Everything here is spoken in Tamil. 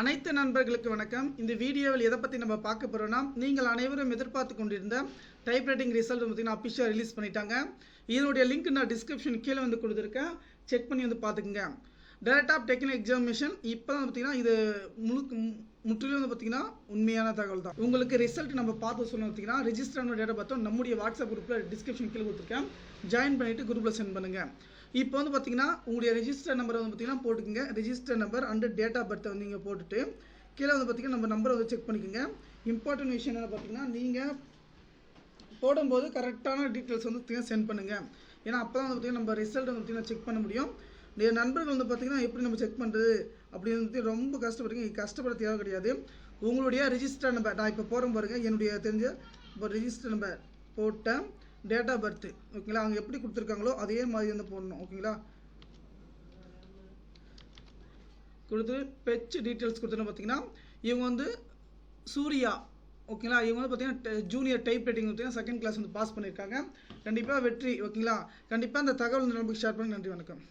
அனைத்து நண்பர்களுக்கு வணக்கம். இந்த வீடியோவில் எதை பற்றி நம்ம பார்க்க போகிறோம்னா, நீங்கள் அனைவரும் எதிர்பார்த்து கொண்டிருந்த டைப்ரைட்டிங் ரிசல்ட் பார்த்தீங்கன்னா அஃபிஷியலாக ரிலீஸ் பண்ணிட்டாங்க. இதனுடைய லிங்க் நான் டிஸ்கிரிப்ஷன் கீழே வந்து கொடுத்துருக்கேன், செக் பண்ணி வந்து பார்த்துக்குங்க. டைரக்ட் ஆஃப் டெக்னிக்கல் எக்ஸாமினேஷன் இப்போ தான் பார்த்தீங்கன்னா இது முற்றிலும் வந்து பார்த்தீங்கன்னா உண்மையான தகவல் தான். உங்களுக்கு ரிசல்ட் நம்ம பார்த்து சொல்லணும் பார்த்தீங்கன்னா ரெஜிஸ்டர் டேட்டா பார்த்தோம் நம்முடைய வாட்ஸ்அப் குரூப்பில் டிஸ்கிரிப்ஷன் கீழே கொடுத்துருக்கேன், ஜாயின் பண்ணிவிட்டு குரூப்பில் சென்ட் பண்ணுங்கள். இப்போ வந்து பார்த்தீங்கன்னா உங்களுடைய ரெஜிஸ்டர் நம்பரை வந்து பார்த்தீங்கன்னா போட்டுக்கோங்க. Register number and date of பர்த்தை வந்து நீங்கள் போட்டுட்டு கீழே வந்து பார்த்தீங்கன்னா நம்ம நம்பரை வந்து செக் பண்ணிக்கோங்க. இம்பார்ட்டன்ட் விஷயம் என்ன பார்த்தீங்கன்னா, நீங்கள் போடும்போது கரெக்டான டீட்டெயில்ஸ் வந்து சென்ட் பண்ணுங்கள். ஏன்னா அப்போ தான் வந்து பார்த்தீங்கன்னா நம்ம ரிசல்ட் வந்து பார்த்தீங்கன்னா செக் பண்ண முடியும். என் நண்பர்கள் வந்து பார்த்தீங்கன்னா எப்படி நம்ம செக் பண்ணுறது அப்படின்னு ரொம்ப கஷ்டப்படுறீங்க. கஷ்டப்பட தேவை கிடையாது. உங்களுடைய ரெஜிஸ்டர் நம்பர் நான் இப்போ போகிறேன் பாருங்கள், என்னுடைய தெரிஞ்ச இப்போ ரெஜிஸ்டர் நம்பர் போட்டேன், டேட் ஆஃப் பர்த் ஓகேங்களா, அவங்க எப்படி கொடுத்துருக்காங்களோ அதே மாதிரி வந்து போடணும் ஓகேங்களா. கொடுத்து பெச் டீட்டெயில்ஸ் கொடுத்தோன்னு பார்த்தீங்கன்னா இவங்க வந்து சூர்யா ஓகேங்களா. இவங்க வந்து பார்த்தீங்கன்னா ஜூனியர் டைப் ரைட்டிங் பார்த்தீங்கன்னா செகண்ட் கிளாஸ் வந்து பாஸ் பண்ணியிருக்காங்க. கண்டிப்பாக வெற்றி ஓகேங்களா. கண்டிப்பாக அந்த தகவல் நமக்கு ஷேர் பண்ணி நன்றி வணக்கம்.